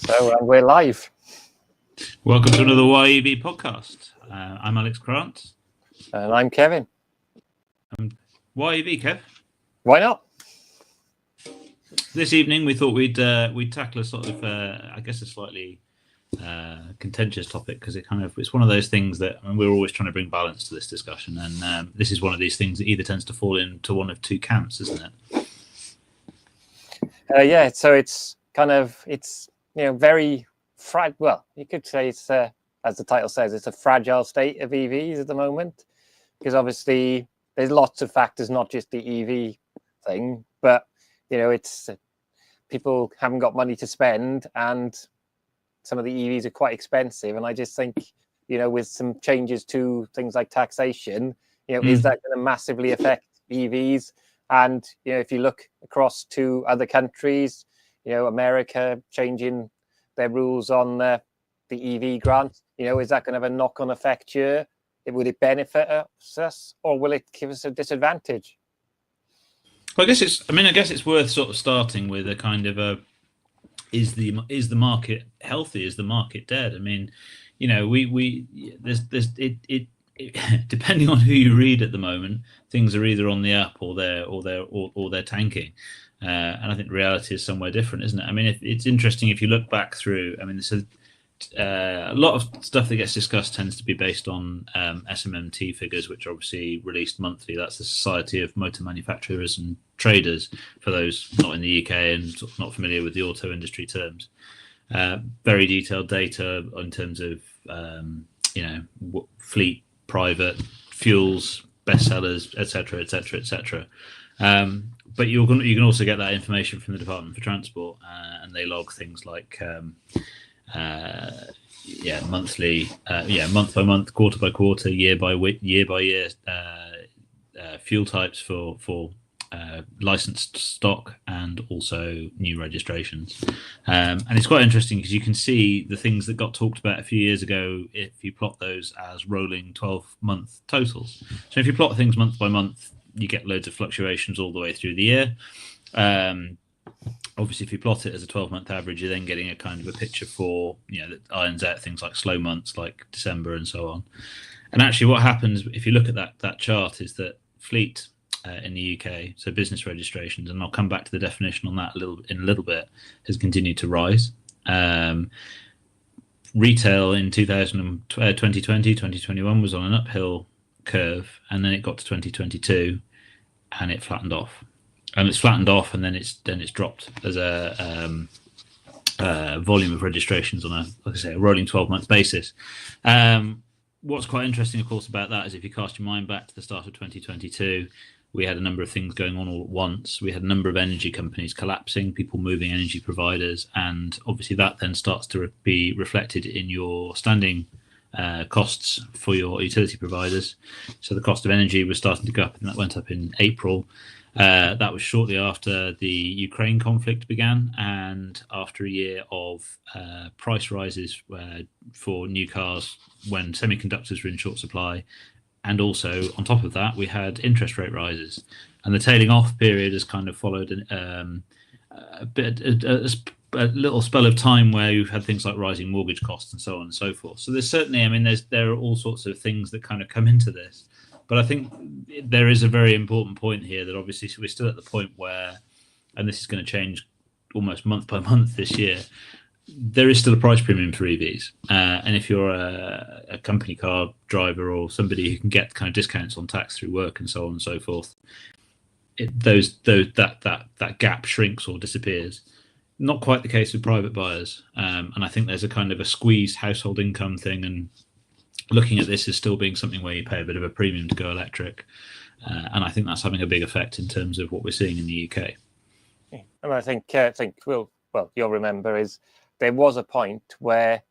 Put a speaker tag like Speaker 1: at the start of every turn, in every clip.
Speaker 1: So we're live.
Speaker 2: Welcome to another YEV podcast. I'm Alex Grant.
Speaker 1: And I'm Kevin.
Speaker 2: YEV, Kev.
Speaker 1: Why not?
Speaker 2: This evening we thought we'd tackle a sort of, I guess, a slightly contentious topic, because it's one of those things that we're always trying to bring balance to this discussion, and this is one of these things that either tends to fall into one of two camps, isn't it?
Speaker 1: Yeah. So it's very fragile. Well, you could say it's as the title says, it's a fragile state of EVs at the moment, because obviously there's lots of factors, not just the EV thing, but it's people haven't got money to spend, and some of the EVs are quite expensive. And I just think, with some changes to things like taxation, is that going to massively affect EVs? And if you look across to other countries, America changing their rules on the EV grant, is that going to have a knock-on effect here? Would it benefit us, or will it give us a disadvantage?
Speaker 2: Well, I guess it's worth sort of starting with a kind of a is the market healthy? Is the market dead? I mean, depending on who you read at the moment, things are either on the up or they're tanking. And I think reality is somewhere different, isn't it? I mean, it's interesting if you look back through. I mean, a lot of stuff that gets discussed tends to be based on SMMT figures, which are obviously released monthly. That's the Society of Motor Manufacturers and Traders, for those not in the UK and not familiar with the auto industry terms. Very detailed data in terms of fleet, private, fuels, bestsellers, etc., etc., etc. But you can also get that information from the Department for Transport, and they log things like monthly, month by month, quarter by quarter, year by year, fuel types for licensed stock, and also new registrations. And it's quite interesting because you can see the things that got talked about a few years ago if you plot those as rolling 12-month totals. So if you plot things month by month, you get loads of fluctuations all the way through the year. Obviously, if you plot it as a 12-month average, you're then getting a kind of a picture for, that irons out things like slow months like December and so on. And actually what happens if you look at that chart is that fleet in the UK, so business registrations, and I'll come back to the definition on that in a little bit, has continued to rise. Retail in 2020, 2021 was on an uphill curve, and then it got to 2022 and it flattened off. And it's flattened off, and then it's dropped as a volume of registrations on a rolling 12-month basis. What's quite interesting, of course, about that is if you cast your mind back to the start of 2022, we had a number of things going on all at once. We had a number of energy companies collapsing, people moving energy providers, and obviously that then starts to be reflected in your standing costs for your utility providers. So the cost of energy was starting to go up, and that went up in April. That was shortly after the Ukraine conflict began, and after a year of price rises for new cars when semiconductors were in short supply. And also, on top of that, we had interest rate rises. And the tailing off period has kind of followed a little spell of time where you've had things like rising mortgage costs and so on and so forth. So there's certainly, there are all sorts of things that kind of come into this. But I think there is a very important point here that obviously we're still at the point where, and this is going to change almost month by month this year, there is still a price premium for EVs. And if you're a company car driver or somebody who can get kind of discounts on tax through work and so on and so forth, that gap shrinks or disappears. Not quite the case with private buyers. And I think there's a kind of a squeezed household income thing, and looking at this as still being something where you pay a bit of a premium to go electric. And I think that's having a big effect in terms of what we're seeing in the UK.
Speaker 1: And I think you'll remember is there was a point where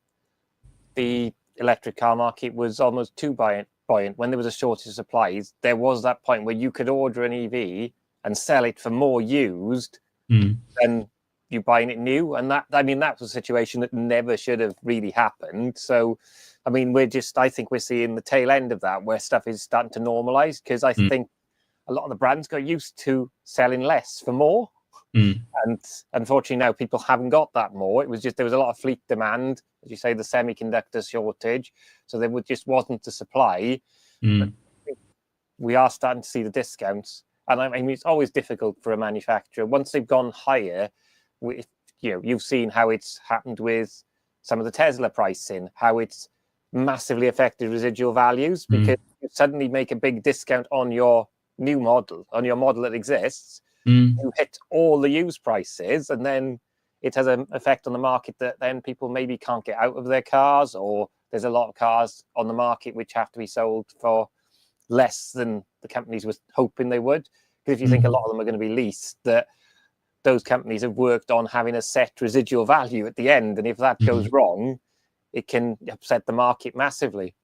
Speaker 1: the electric car market was almost too buoyant. When there was a shortage of supplies, there was that point where you could order an EV and sell it for more used than you buying it new. And that was a situation that never should have really happened. So, I think we're seeing the tail end of that, where stuff is starting to normalize, because I think a lot of the brands got used to selling less for more. And unfortunately now people haven't got that more. It was just, there was a lot of fleet demand, as you say, the semiconductor shortage. So there just wasn't the supply. But we are starting to see the discounts. And I mean, it's always difficult for a manufacturer. Once they've gone higher, you've seen how it's happened with some of the Tesla pricing, how it's massively affected residual values, because you suddenly make a big discount on your new model, on your model that exists. You hit all the used prices, and then it has an effect on the market that then people maybe can't get out of their cars, or there's a lot of cars on the market which have to be sold for less than the companies were hoping they would. Because if you think a lot of them are going to be leased, that those companies have worked on having a set residual value at the end, and if that goes wrong, it can upset the market massively.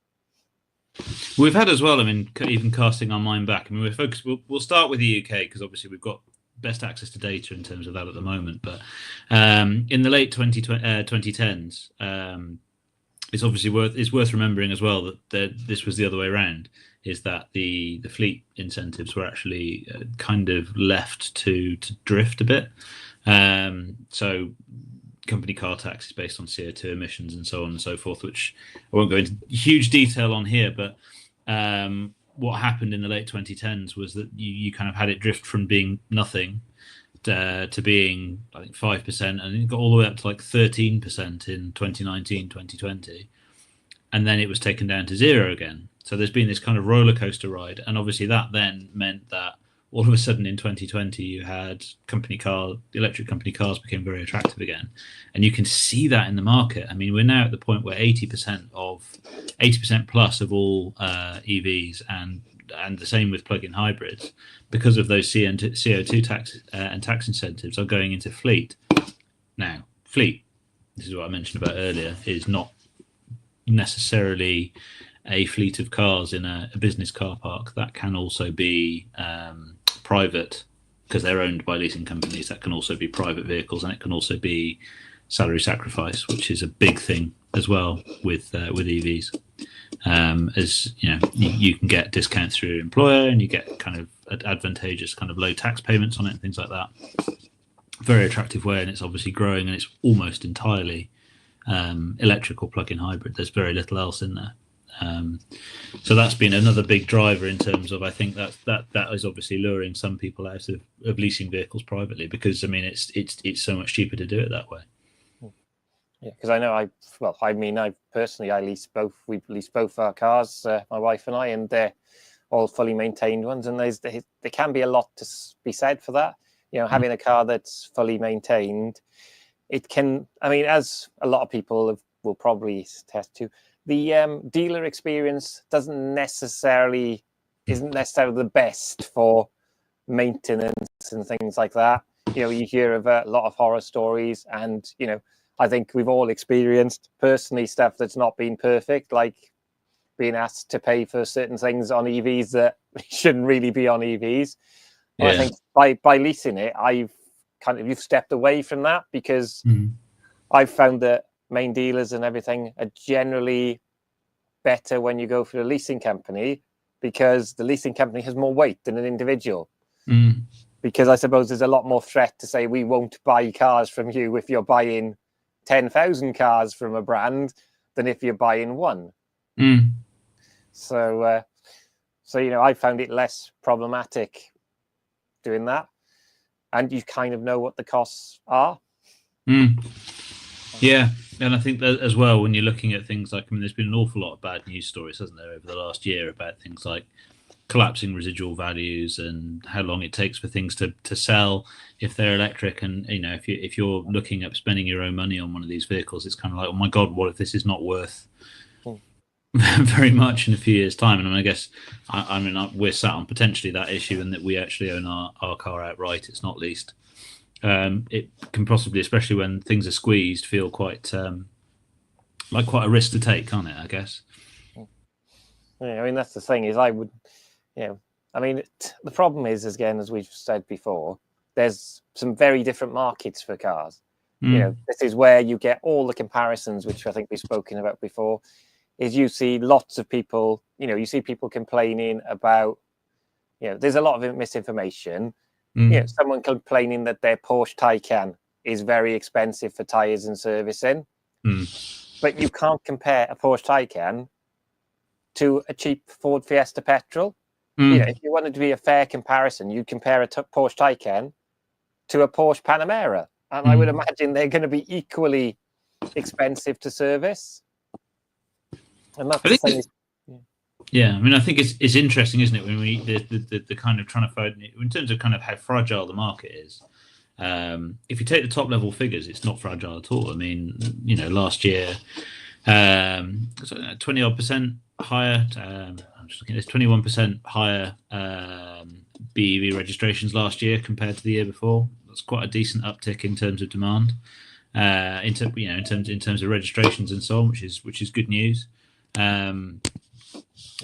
Speaker 2: We've had as well, I mean, even casting our mind back, I mean, we're focused, we'll start with the UK, because obviously we've got best access to data in terms of that at the moment. But in the late 2010s, it's obviously worth remembering as well that this was the other way around, is that the fleet incentives were actually kind of left to drift a bit. So company car tax is based on CO2 emissions and so on and so forth, which I won't go into huge detail on here, but what happened in the late 2010s was that you kind of had it drift from being nothing to being, I think, 5%, and it got all the way up to like 13% in 2019, 2020. And then it was taken down to zero again. So there's been this kind of roller coaster ride. And obviously that then meant that all of a sudden in 2020, you had electric company cars became very attractive again. And you can see that in the market. I mean, we're now at the point where 80% plus of all EVs and the same with plug-in hybrids, because of those CO2 tax and tax incentives, are going into fleet. Now, fleet, this is what I mentioned about earlier, is not necessarily a fleet of cars in a business car park. That can also be private, because they're owned by leasing companies. That can also be private vehicles, and it can also be salary sacrifice, which is a big thing as well with EVs. As you know, you can get discounts through your employer, and you get kind of advantageous kind of low tax payments on it and things like that. Very attractive way, and it's obviously growing, and it's almost entirely electrical plug-in hybrid. There's very little else in there. So that's been another big driver in terms of, I think that is obviously luring some people out of leasing vehicles privately, because I mean it's so much cheaper to do it that way.
Speaker 1: Yeah, because I know I lease both. We lease both our cars, my wife and I, and they're all fully maintained ones. And there can be a lot to be said for that. You know, having a car that's fully maintained, it can. I mean, as a lot of people will probably attest to, the dealer experience isn't necessarily the best for maintenance and things like that. You know, you hear of a lot of horror stories, and you know, I think we've all experienced personally stuff that's not been perfect, like being asked to pay for certain things on EVs that shouldn't really be on EVs. Yeah. I think by leasing it, you've stepped away from that, because I've found that main dealers and everything are generally better when you go for a leasing company, because the leasing company has more weight than an individual. Because I suppose there's a lot more threat to say, we won't buy cars from you if you're buying 10,000 cars from a brand than if you're buying one. So you know, I found it less problematic doing that, and you kind of know what the costs are.
Speaker 2: Yeah, and I think that as well, when you're looking at things like, I mean, there's been an awful lot of bad news stories, hasn't there, over the last year, about things like collapsing residual values and how long it takes for things to sell if they're electric. And you know, if you're looking at spending your own money on one of these vehicles, it's kind of like, oh my god, what if this is not worth very much in a few years' time? And I guess I mean we're sat on potentially that issue, and that we actually own our car outright. It's not leased. It can possibly, especially when things are squeezed, feel quite like quite a risk to take, can't it? I guess.
Speaker 1: Yeah, I mean, that's the thing, is I would, you know, I mean, the problem is, again, as we've said before, there's some very different markets for cars. You know, this is where you get all the comparisons, which I think we've spoken about before. Is you see lots of people, you know, you see people complaining about, you know, there's a lot of misinformation. someone complaining that their Porsche Taycan is very expensive for tyres and servicing. But you can't compare a Porsche Taycan to a cheap Ford Fiesta petrol. If you wanted to be a fair comparison, you'd compare a Porsche Taycan to a Porsche Panamera. And I would imagine they're going to be equally expensive to service. And that's the same.
Speaker 2: Yeah, I mean, I think it's interesting, isn't it, when we the kind of trying to find in terms of kind of how fragile the market is. If you take the top level figures, it's not fragile at all. I mean, last year, 20% higher. I'm just looking at this, 21% higher BEV registrations last year compared to the year before. That's quite a decent uptick in terms of demand. In terms of registrations and so on, which is good news.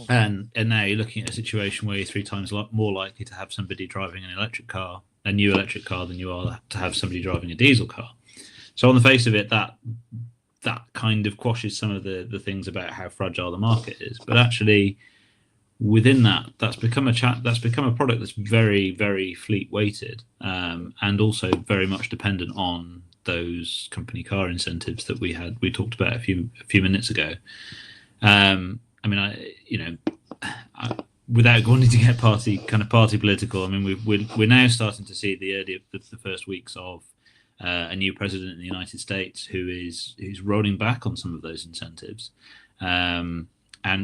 Speaker 2: And now you're looking at a situation where you're 3 times more likely to have somebody driving a new electric car, than you are to have somebody driving a diesel car. So on the face of it, that kind of quashes some of the things about how fragile the market is. But actually, within that's become a product that's very, very fleet weighted, and also very much dependent on those company car incentives that we talked about a few minutes ago. Without wanting to get party political, I mean, we're now starting to see the first weeks of a new president in the United States who's rolling back on some of those incentives, and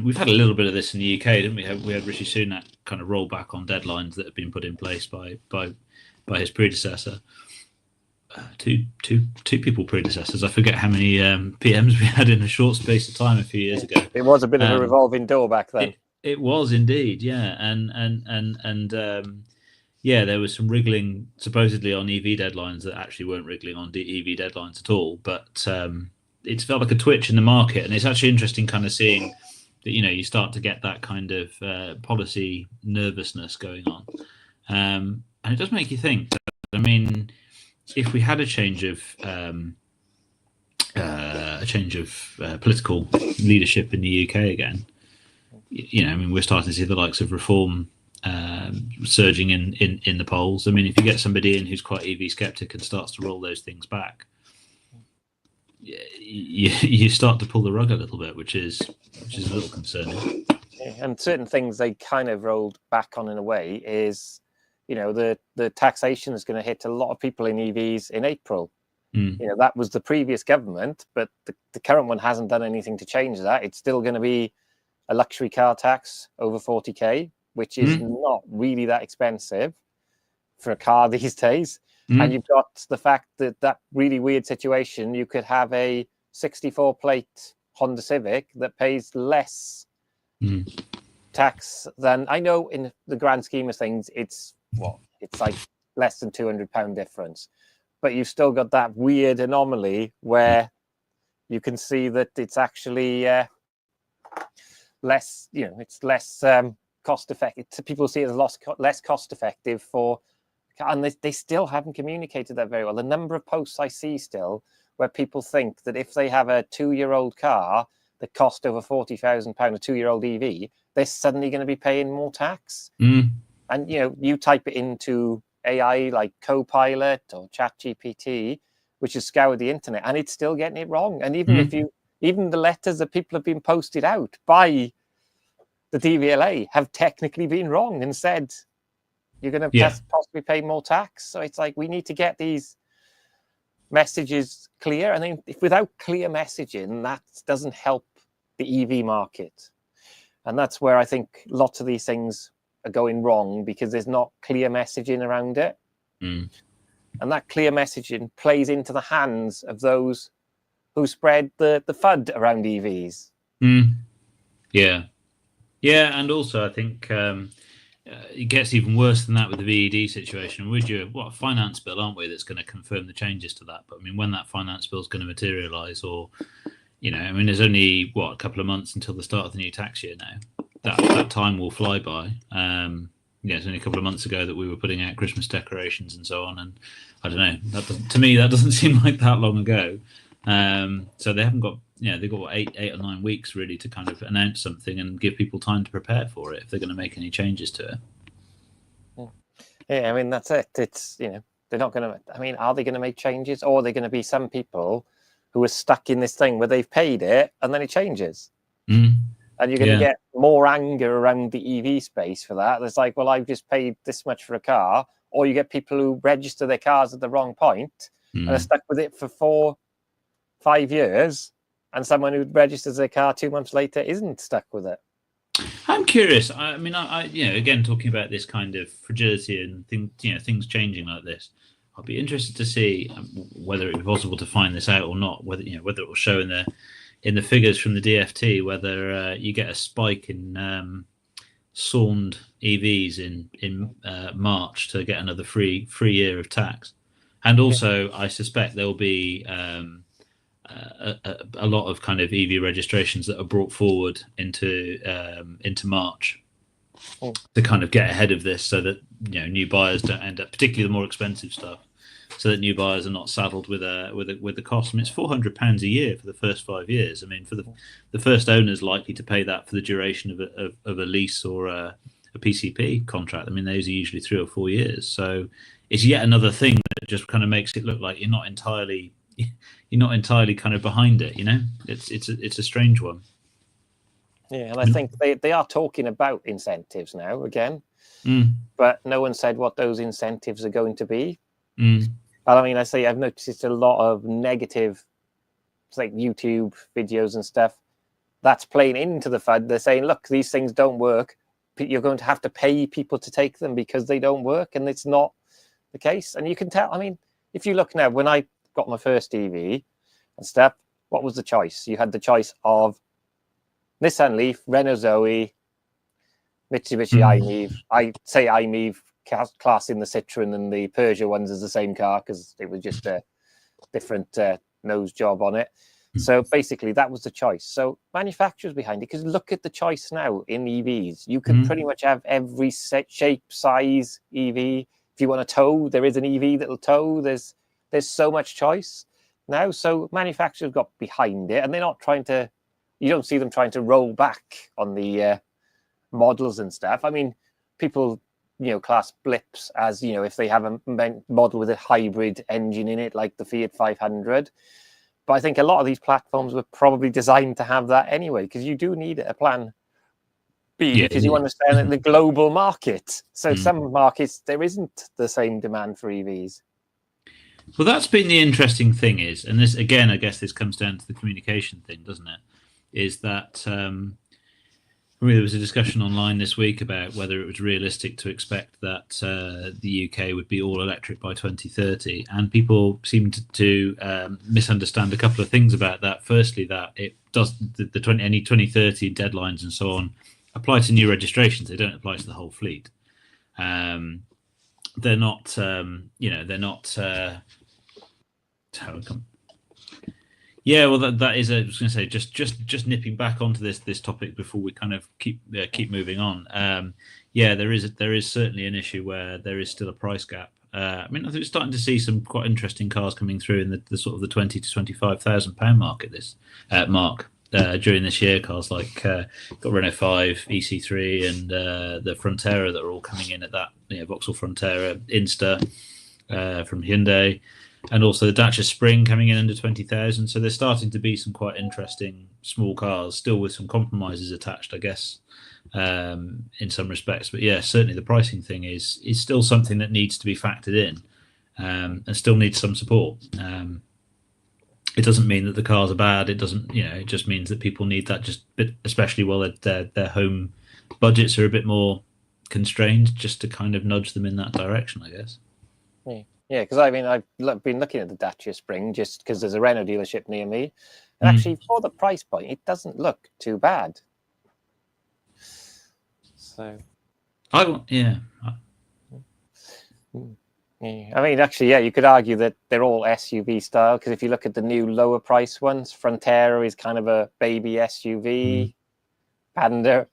Speaker 2: we've had a little bit of this in the UK, didn't we? We had Rishi Sunak kind of roll back on deadlines that have been put in place by his predecessor. Two people predecessors. I forget how many PMs we had in a short space of time a few years ago.
Speaker 1: It was a bit of a revolving door back then.
Speaker 2: It was indeed, yeah, and there was some wriggling supposedly on EV deadlines that actually weren't wriggling on EV deadlines at all. But it's felt like a twitch in the market, and it's actually interesting kind of seeing that you start to get that kind of policy nervousness going on, and it does make you think. I mean, if we had a change of political leadership in the UK again, I mean, we're starting to see the likes of Reform surging in the polls. I mean, if you get somebody in who's quite EV skeptic and starts to roll those things back, you start to pull the rug a little bit, which is a little concerning.
Speaker 1: And certain things they kind of rolled back on in a way is, the taxation is going to hit a lot of people in EVs in April. That was the previous government, but the current one hasn't done anything to change that. It's still going to be a luxury car tax over 40k, which is not really that expensive for a car these days. And you've got the fact that really weird situation, you could have a 64 plate Honda Civic that pays less tax than, I know in the grand scheme of things, it's like less than £200 difference. But you've still got that weird anomaly where you can see that it's actually less, it's less cost effective. People see it as less cost effective and they still haven't communicated that very well. The number of posts I see still where people think that if they have a 2-year-old car that cost over £40,000, a 2-year-old EV, they're suddenly going to be paying more tax. And, you type it into AI like Copilot or ChatGPT, which has scoured the internet, and it's still getting it wrong. And even the letters that people have been posted out by the DVLA have technically been wrong and said you're going to possibly pay more tax. So it's like we need to get these messages clear. And then if without clear messaging, that doesn't help the EV market. And that's where I think lots of these things are going wrong, because there's not clear messaging around it. And that clear messaging plays into the hands of those who spread the FUD around EVs.
Speaker 2: Yeah, and also I think it gets even worse than that with the VED situation. A finance bill, aren't we, that's going to confirm the changes to that? But I mean, when that finance bill is going to materialise, or there's only a couple of months until the start of the new tax year now. That time will fly by. It's only a couple of months ago that we were putting out Christmas decorations and so on, and I don't know. To me, that doesn't seem like that long ago. So they haven't got, they've got 8 or 9 weeks really to kind of announce something and give people time to prepare for it if they're going to make any changes to it.
Speaker 1: Yeah, I mean, that's it. It's, they're not going to, I mean, are they going to make changes, or are they going to be some people who are stuck in this thing where they've paid it and then it changes?
Speaker 2: Mm.
Speaker 1: And you're going to get more anger around the EV space for that. It's like, well, I've just paid this much for a car. Or you get people who register their cars at the wrong point and are stuck with it for 4-5 years. And someone who registers their car 2 months later isn't stuck with it.
Speaker 2: I'm curious. I mean, I again, talking about this kind of fragility and things changing like this, I'll be interested to see whether it be possible to find this out or not. Whether it will show in the figures from the DFT whether you get a spike in SAWNed EVs in March to get another free year of tax, and also I suspect there will be a lot of kind of EV registrations that are brought forward into March to kind of get ahead of this, so that new buyers don't end up, particularly the more expensive stuff, so that new buyers are not saddled with the cost. I mean, it's £400 a year for the first 5 years. I mean, for the first owners likely to pay that for the duration of a lease or a PCP contract. I mean, those are usually 3 or 4 years. So it's yet another thing that just kind of makes it look like you're not entirely kind of behind it. It's a strange one.
Speaker 1: Yeah, and I think they are talking about incentives now again, but no one said what those incentives are going to be. And I mean, I've noticed a lot of negative, like YouTube videos and stuff that's playing into the FUD. They're saying, look, these things don't work. You're going to have to pay people to take them because they don't work, and it's not the case. And you can tell. I mean, if you look now, when I got my first EV and stuff, what was the choice? You had the choice of Nissan Leaf, Renault Zoe, Mitsubishi i-MiEV. I say i-MiEV, classing the Citroen and the Peugeot ones as the same car because it was just a different nose job on it. So basically that was the choice. So manufacturers behind it, because look at the choice now in EVs. You can pretty much have every shape, size EV. If you want to tow, there is an EV that'll tow. There's so much choice now. So manufacturers got behind it, and they're not trying to, you don't see them trying to roll back on the models and stuff. I mean, people, class blips as, if they have a model with a hybrid engine in it, like the Fiat 500. But I think a lot of these platforms were probably designed to have that anyway, because you do need a plan B, because you understand the global market. So some markets, there isn't the same demand for EVs.
Speaker 2: Well, that's been the interesting thing and this, again, I guess this comes down to the communication thing, doesn't it? Is that there was a discussion online this week about whether it was realistic to expect that the UK would be all electric by 2030, and people seem to misunderstand a couple of things about that. Firstly, that it does any 2030 deadlines and so on apply to new registrations; they don't apply to the whole fleet. They're not, they're not. Yeah, well, that is. I was going to say, just nipping back onto this topic before we kind of keep moving on. There is certainly an issue where there is still a price gap. I mean, I think we're starting to see some quite interesting cars coming through in the sort of the £20,000 to £25,000 market during this year. Cars like got Renault 5, EC3, and the Frontera that are all coming in at that. Vauxhall Frontera, Insta from Hyundai. And also the Dacia Spring coming in under 20,000. So there's starting to be some quite interesting small cars, still with some compromises attached, I guess, in some respects. But yeah, certainly the pricing thing is still something that needs to be factored in and still needs some support. It doesn't mean that the cars are bad. It doesn't, it just means that people need that, especially while their home budgets are a bit more constrained, just to kind of nudge them in that direction, I guess.
Speaker 1: Yeah, because I mean, I've been looking at the Dacia Spring just because there's a Renault dealership near me. And actually, for the price point, it doesn't look too bad. So,
Speaker 2: I
Speaker 1: mean, actually, you could argue that they're all SUV style, because if you look at the new lower price ones, Frontera is kind of a baby SUV. Panda,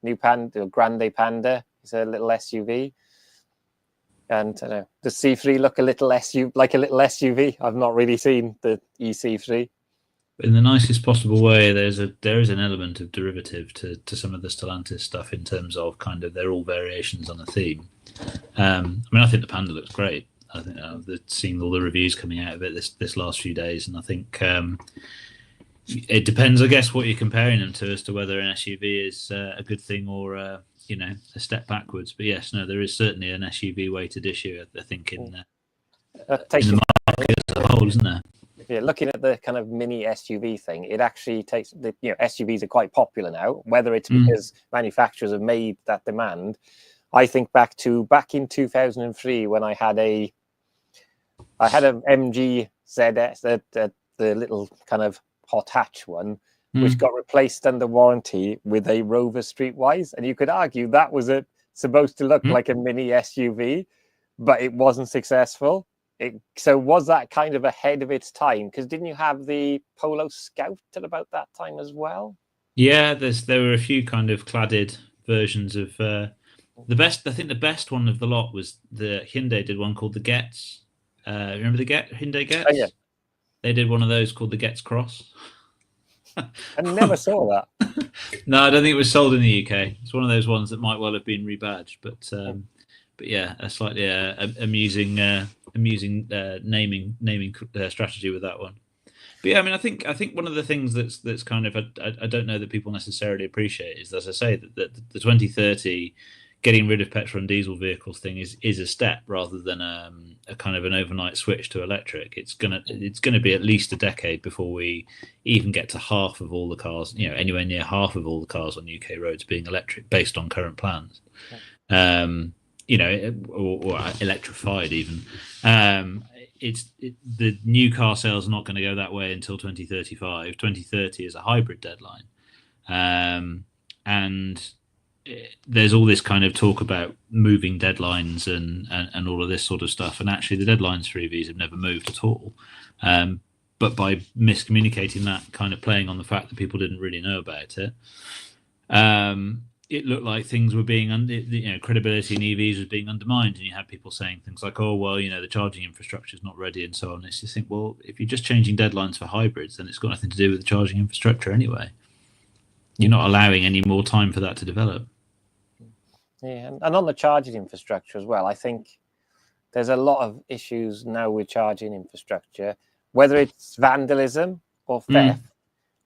Speaker 1: new Panda, or Grande Panda is a little SUV. And I don't know, does C3 look like a little SUV? I've not really seen the EC3.
Speaker 2: In the nicest possible way, there is an element of derivative to some of the Stellantis stuff in terms of kind of they're all variations on a theme. I mean, I think the Panda looks great. I think seeing all the reviews coming out of it this last few days, and I think it depends, I guess, what you're comparing them to as to whether an SUV is a good thing or a step backwards. But yes, no, there is certainly an SUV weighted issue, I think, in the market as a whole, isn't there?
Speaker 1: Yeah, looking at the kind of mini SUV thing, it actually takes the SUVs are quite popular now. Whether it's because manufacturers have made that demand, I think back in 2003 when I had an MG ZS, the little kind of hot hatch one, which got replaced under warranty with a Rover Streetwise, and you could argue that was supposed to look like a mini SUV, but it wasn't successful. So was that kind of ahead of its time? Because didn't you have the Polo Scout at about that time as well?
Speaker 2: Yeah, there were a few kind of cladded versions of the best. I think the best one of the lot was the Hyundai did one called the Getz. Remember the Hyundai Getz?
Speaker 1: Oh, yeah.
Speaker 2: They did one of those called the Getz Cross.
Speaker 1: I never saw that.
Speaker 2: No, I don't think it was sold in the UK. It's one of those ones that might well have been rebadged, but yeah, a slightly amusing naming strategy with that one. But yeah, I mean, I think one of the things that's kind of I don't know that people necessarily appreciate is, as I say, that the 2030 getting rid of petrol and diesel vehicles thing is a step rather than a kind of an overnight switch to electric. It's gonna be at least a decade before we even get to half of all the cars, anywhere near half of all the cars on UK roads being electric based on current plans. Or electrified even. The new car sales are not going to go that way until 2035. 2030 is a hybrid deadline. And there's all this kind of talk about moving deadlines and all of this sort of stuff. And actually the deadlines for EVs have never moved at all. But by miscommunicating that, kind of playing on the fact that people didn't really know about it, it looked like things were being credibility in EVs was being undermined, and you had people saying things like, "Oh, well, the charging infrastructure is not ready," and so on. It's just think, well, if you're just changing deadlines for hybrids, then it's got nothing to do with the charging infrastructure anyway. You're not allowing any more time for that to develop.
Speaker 1: Yeah, and on the charging infrastructure as well, I think there's a lot of issues now with charging infrastructure, whether it's vandalism or theft.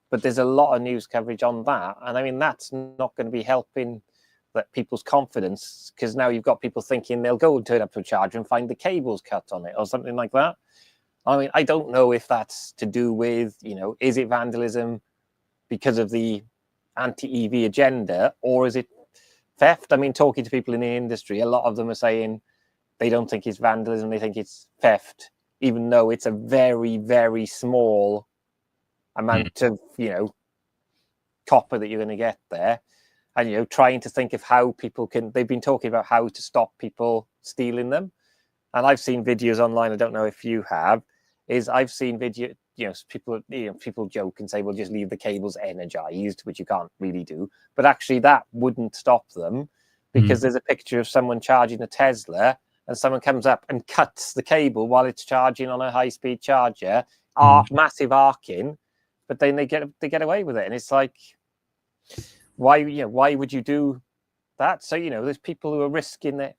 Speaker 1: But there's a lot of news coverage on that. And I mean, that's not going to be helping people's confidence, because now you've got people thinking they'll go and turn up to a charger and find the cables cut on it or something like that. I mean, I don't know if that's to do with, is it vandalism because of the anti-EV agenda, or is it theft? I mean, talking to people in the industry, a lot of them are saying they don't think it's vandalism, they think it's theft, even though it's a very, very small amount of copper that you're going to get there. And trying to think of how people they've been talking about how to stop people stealing them, and I've seen videos online, I don't know if you have, I've seen video, people joke and say, well, just leave the cables energized, which you can't really do, but actually that wouldn't stop them, because there's a picture of someone charging a Tesla and someone comes up and cuts the cable while it's charging on a high-speed charger, massive arcing. But then they get away with it, and it's like, why would you do that? So there's people who are risking it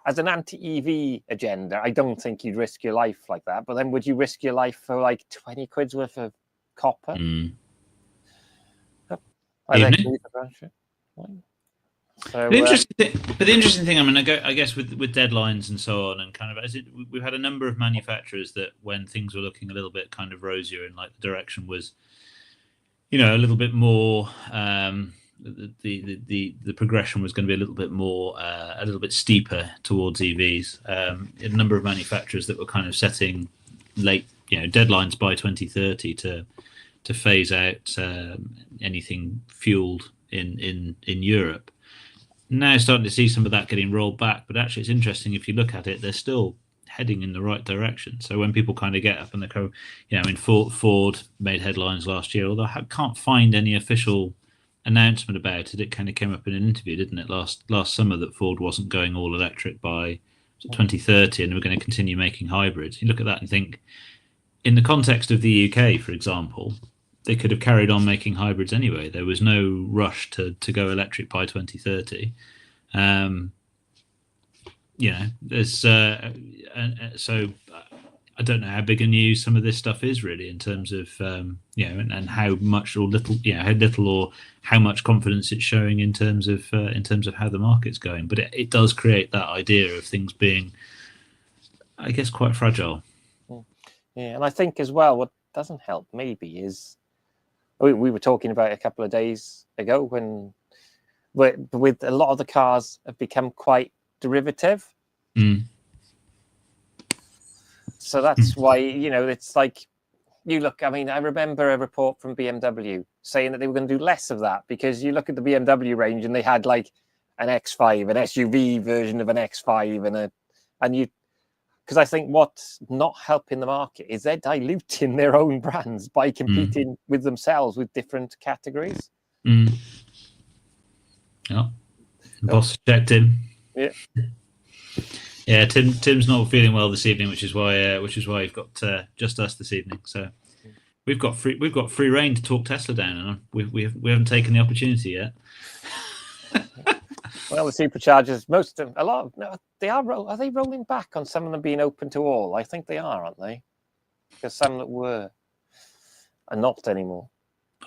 Speaker 1: as an anti-EV agenda. I don't think you'd risk your life like that. But then, would you risk your life for like 20 quid's worth of copper? So,
Speaker 2: the interesting thing, I mean, I guess with deadlines and so on, and kind of we've had a number of manufacturers that when things were looking a little bit kind of rosier and like the direction was, a little bit more, the progression was going to be a little bit more, a little bit steeper towards EVs. A number of manufacturers that were kind of setting late, deadlines by 2030 to phase out anything fueled in Europe. Now starting to see some of that getting rolled back, but actually it's interesting, if you look at it, they're still heading in the right direction. So when people kind of get up and they go, I mean, Ford made headlines last year, although I can't find any official announcement about it. It kind of came up in an interview, didn't it, last summer, that Ford wasn't going all electric by 2030 and we're going to continue making hybrids. You look at that and think, in the context of the UK, for example, they could have carried on making hybrids anyway. There was no rush to go electric by 2030. There's so I don't know how big a news some of this stuff is really in terms of and how much or little, how little or how much confidence it's showing in terms of how the market's going. But it does create that idea of things being, I guess, quite fragile.
Speaker 1: Yeah, and I think as well, what doesn't help maybe is we were talking about it a couple of days ago when with a lot of the cars have become quite derivative. So that's why, it's like you look, I mean, I remember a report from BMW saying that they were going to do less of that because you look at the BMW range and they had like an X5, an SUV version of an X5 because I think what's not helping the market is they're diluting their own brands by competing with themselves with different categories.
Speaker 2: Yeah. Boss checked in.
Speaker 1: Yeah.
Speaker 2: Yeah, Tim's not feeling well this evening, which is why you've got just us this evening. So we've got free reign to talk Tesla down, and we haven't taken the opportunity yet.
Speaker 1: Well, the superchargers, most of them, are they rolling back on some of them being open to all? I think they are, aren't they? Because some that were are not anymore.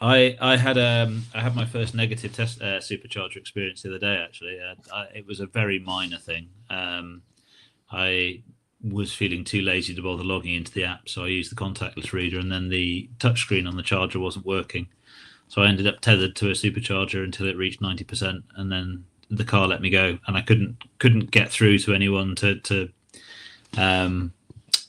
Speaker 2: I had my first negative test supercharger experience the other day. Actually, it was a very minor thing. I was feeling too lazy to bother logging into the app, so I used the contactless reader, and then the touchscreen on the charger wasn't working. So I ended up tethered to a supercharger until it reached 90%, and then the car let me go, and I couldn't get through to anyone to get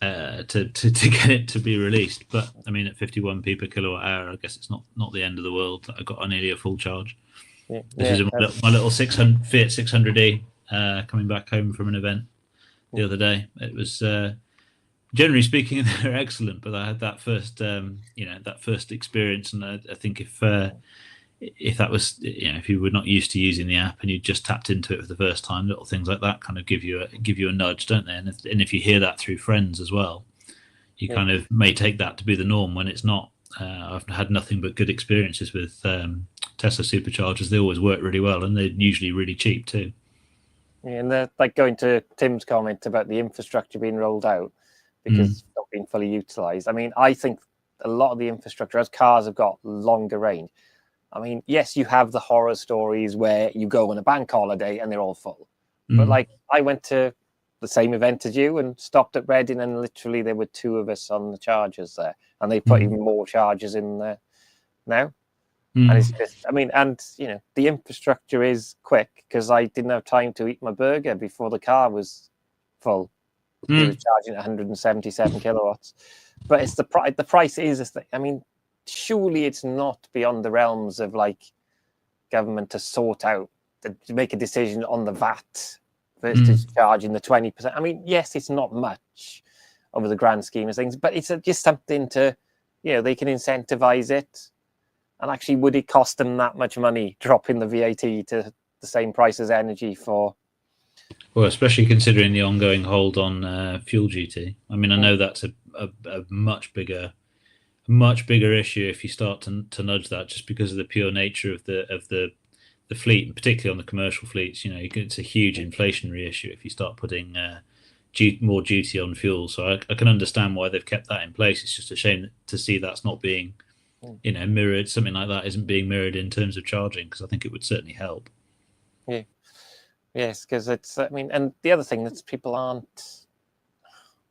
Speaker 2: it to be released. But I mean, at 51p per kilowatt hour, I guess it's not the end of the world. I got nearly a full charge. This is my little Fiat 600e coming back home from an event the other day. It was generally speaking, they're excellent, but I had that first experience, and I think if that was, if you were not used to using the app and you just tapped into it for the first time, little things like that kind of give you a nudge, don't they? And if you hear that through friends as well, you kind of may take that to be the norm when it's not. I've had nothing but good experiences with Tesla superchargers. They always work really well, and they're usually really cheap too.
Speaker 1: Yeah, and they're like going to Tim's comment about the infrastructure being rolled out because it's not being fully utilized. I mean, I think a lot of the infrastructure, as cars have got longer range, I mean, yes, you have the horror stories where you go on a bank holiday and they're all full. But like, I went to the same event as you and stopped at Reading, and literally there were two of us on the chargers there, and they put even more chargers in there now. And it's just, I mean, and the infrastructure is quick because I didn't have time to eat my burger before the car was full. It was charging 177 kilowatts, but it's the price is a thing. I mean, surely it's not beyond the realms of like government to sort out to make a decision on the VAT versus charging the 20%. I mean, yes, it's not much over the grand scheme of things, but it's just something to, they can incentivize it. And actually, would it cost them that much money dropping the VAT to the same price as energy for?
Speaker 2: Well, especially considering the ongoing hold on fuel duty. I mean, I know that's a much bigger issue if you start to nudge that, just because of the pure nature of the fleet, and particularly on the commercial fleets. It's a huge inflationary issue if you start putting more duty on fuel. So I can understand why they've kept that in place. It's just a shame to see that's not being mirrored. Something like that isn't being mirrored in terms of charging, because I think it would certainly help.
Speaker 1: Yeah. Yes, because it's, I mean, and the other thing that people aren't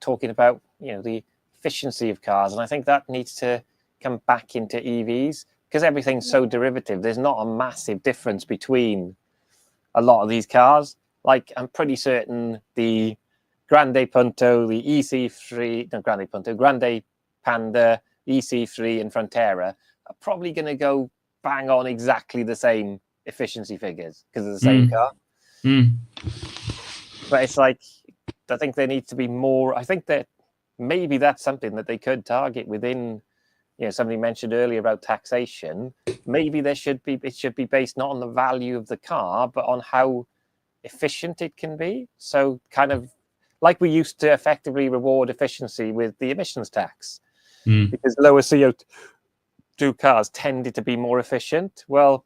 Speaker 1: talking about, the efficiency of cars. And I think that needs to come back into EVs because everything's so derivative. There's not a massive difference between a lot of these cars. Like, I'm pretty certain the Grande Punto, the Grande Panda, EC3 and Frontera are probably going to go bang on exactly the same efficiency figures because of the same car. But it's like, I think there needs to be more. I think that maybe that's something that they could target within, somebody mentioned earlier about taxation. Maybe it should be based not on the value of the car, but on how efficient it can be. So kind of like we used to effectively reward efficiency with the emissions tax. because lower CO2 cars tended to be more efficient. Well,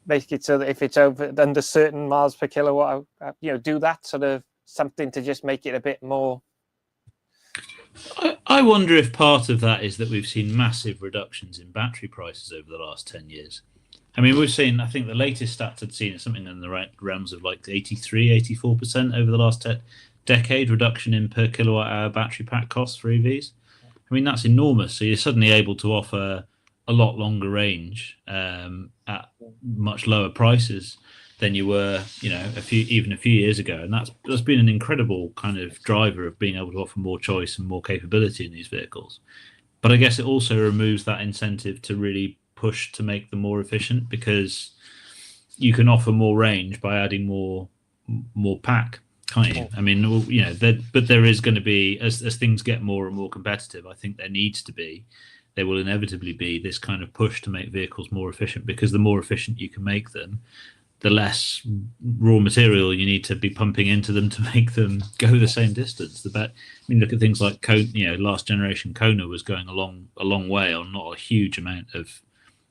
Speaker 1: make it so that if it's under certain miles per kilowatt, do that sort of something to just make it a bit more.
Speaker 2: I wonder if part of that is that we've seen massive reductions in battery prices over the last 10 years. I mean, we've seen, I think the latest stats I'd seen is something in the realms of like 84% over the last decade reduction in per kilowatt hour battery pack costs for EVs. I mean, that's enormous. So you're suddenly able to offer a lot longer range at much lower prices than you were, a few years ago. And that's been an incredible kind of driver of being able to offer more choice and more capability in these vehicles. But I guess it also removes that incentive to really push to make them more efficient, because you can offer more range by adding more pack, can't you? I mean, but there is going to be, as things get more and more competitive, I think there will inevitably be this kind of push to make vehicles more efficient, because the more efficient you can make them, the less raw material you need to be pumping into them to make them go the same distance. Look at things like last generation Kona was going a long way on not a huge amount of.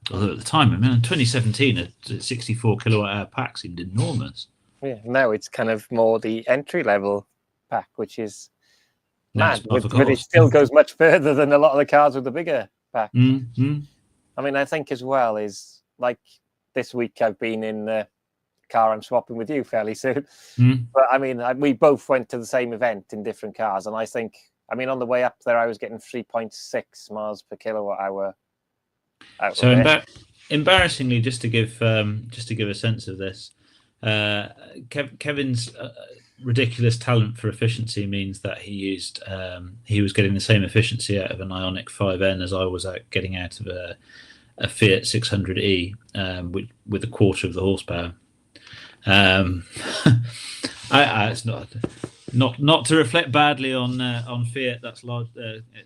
Speaker 2: Although at the time, in 2017, a 64 kilowatt hour pack seemed enormous.
Speaker 1: Yeah, now it's kind of more the entry level pack, which is mad, but it still goes much further than a lot of the cars with the bigger pack.
Speaker 2: Mm-hmm.
Speaker 1: I mean, I think as well is like this week I've been in the car I'm swapping with you fairly soon. But I mean, we both went to the same event in different cars, and I think, on the way up there, I was getting 3.6 miles per kilowatt hour.
Speaker 2: So embarrassingly, just to give a sense of this, Kevin's ridiculous talent for efficiency means that he was getting the same efficiency out of an Ioniq 5N as I was getting out of a Fiat 600e with a quarter of the horsepower. It's not to reflect badly on Fiat. That's large,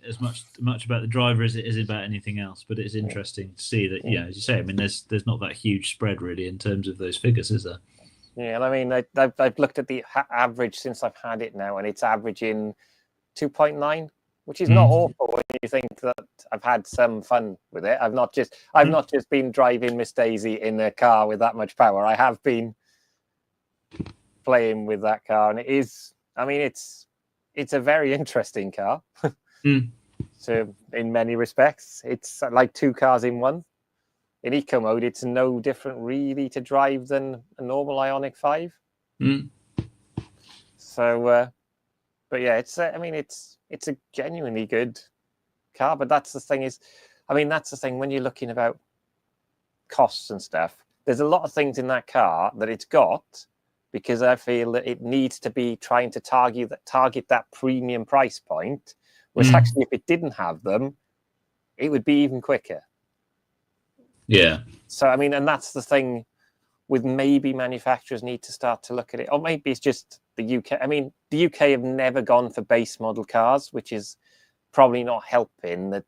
Speaker 2: as much about the driver as it is about anything else. But it's interesting to see that, as you say, I mean, there's not that huge spread really in terms of those figures, is there?
Speaker 1: Yeah, and I mean, I've looked at the average since I've had it now, and it's averaging 2.9, which is not awful when you think that I've had some fun with it. I've not just been driving Miss Daisy in a car with that much power. I have been playing with that car, and it is. I mean, it's a very interesting car. So in many respects, it's like two cars in one. In eco mode, it's no different really to drive than a normal Ioniq 5. So, but yeah, it's a genuinely good car. But that's the thing when you're looking about costs and stuff, there's a lot of things in that car that it's got, because I feel that it needs to be trying to target that premium price point, which actually, if it didn't have them, it would be even quicker.
Speaker 2: Yeah.
Speaker 1: So, I mean, and that's the thing with maybe manufacturers need to start to look at it, or maybe it's just the UK. I mean, the UK have never gone for base model cars, which is probably not helping that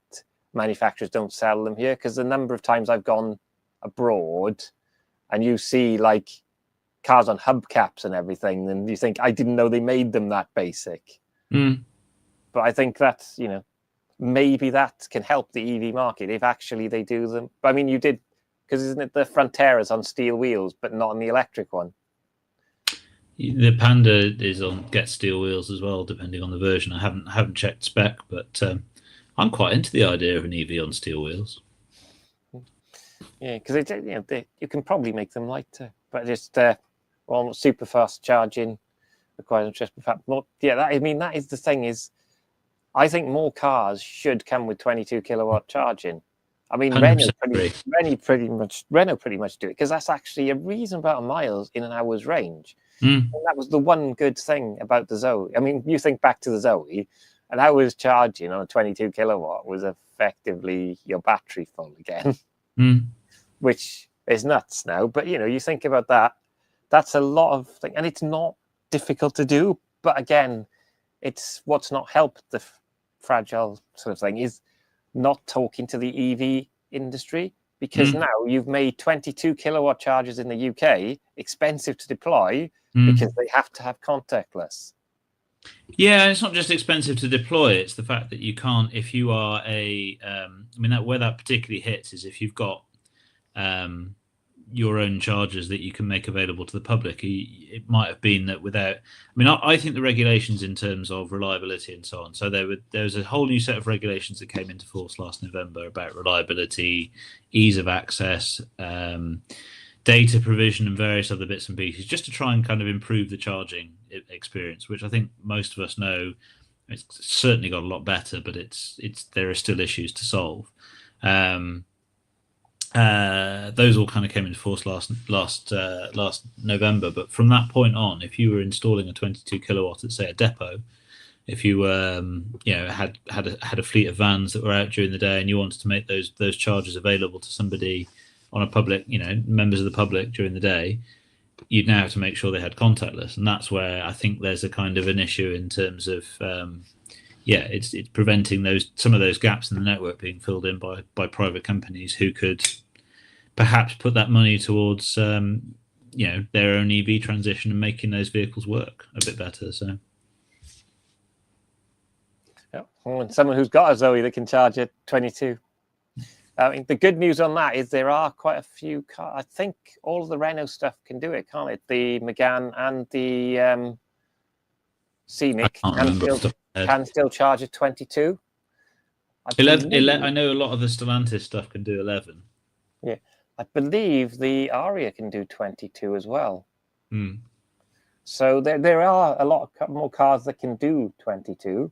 Speaker 1: manufacturers don't sell them here, because the number of times I've gone abroad and you see like cars on hubcaps and everything, and you think, I didn't know they made them that basic. But I think that's, maybe that can help the EV market if actually they do them. I mean, you did, because isn't it the Frontera's on steel wheels, but not on the electric one?
Speaker 2: The Panda gets steel wheels as well, depending on the version. I haven't checked spec, but I'm quite into the idea of an EV on steel wheels.
Speaker 1: Yeah, because you can probably make them lighter, but just super fast charging requires interest. But yeah, that is the thing is, I think more cars should come with 22 kilowatt charging. I mean, Renault pretty much do it, because that's actually a reasonable amount of miles in an hour's range. And that was the one good thing about the Zoe. I mean, you think back to the Zoe, an hour's charging on a 22 kilowatt was effectively your battery full again, which is nuts now. But, you think about that, that's a lot of things, and it's not difficult to do. But again, it's what's not helped the fragile sort of thing is not talking to the EV industry, because now you've made 22 kilowatt chargers in the UK expensive to deploy because they have to have contactless.
Speaker 2: Yeah, it's not just expensive to deploy. It's the fact that you can't, if you are I mean, that where that particularly hits is if you've got um, your own chargers that you can make available to the public. It might have been that without, I mean, I think the regulations in terms of reliability and so on. So there was a whole new set of regulations that came into force last November about reliability, ease of access, data provision, and various other bits and pieces, just to try and kind of improve the charging experience, which I think most of us know it's certainly got a lot better, but there are still issues to solve. Those all kind of came into force last November. But from that point on, if you were installing a 22 kilowatt at say a depot, if you had a fleet of vans that were out during the day and you wanted to make those chargers available to somebody on a public, members of the public during the day, you'd now have to make sure they had contactless, and that's where I think there's a kind of an issue in terms of it's preventing some of those gaps in the network being filled in by private companies who could perhaps put that money towards their own EV transition and making those vehicles work a bit better. So
Speaker 1: yeah, and someone who's got a Zoe that can charge at 22. I mean, the good news on that is there are quite a few cars. I think all of the Renault stuff can do it, can't it? The Megane and the Scenic can still charge at 22.
Speaker 2: 11, I know a lot of the Stellantis stuff can do 11.
Speaker 1: Yeah, I believe the Aria can do 22 as well.
Speaker 2: Mm.
Speaker 1: So there are a lot more cars that can do 22.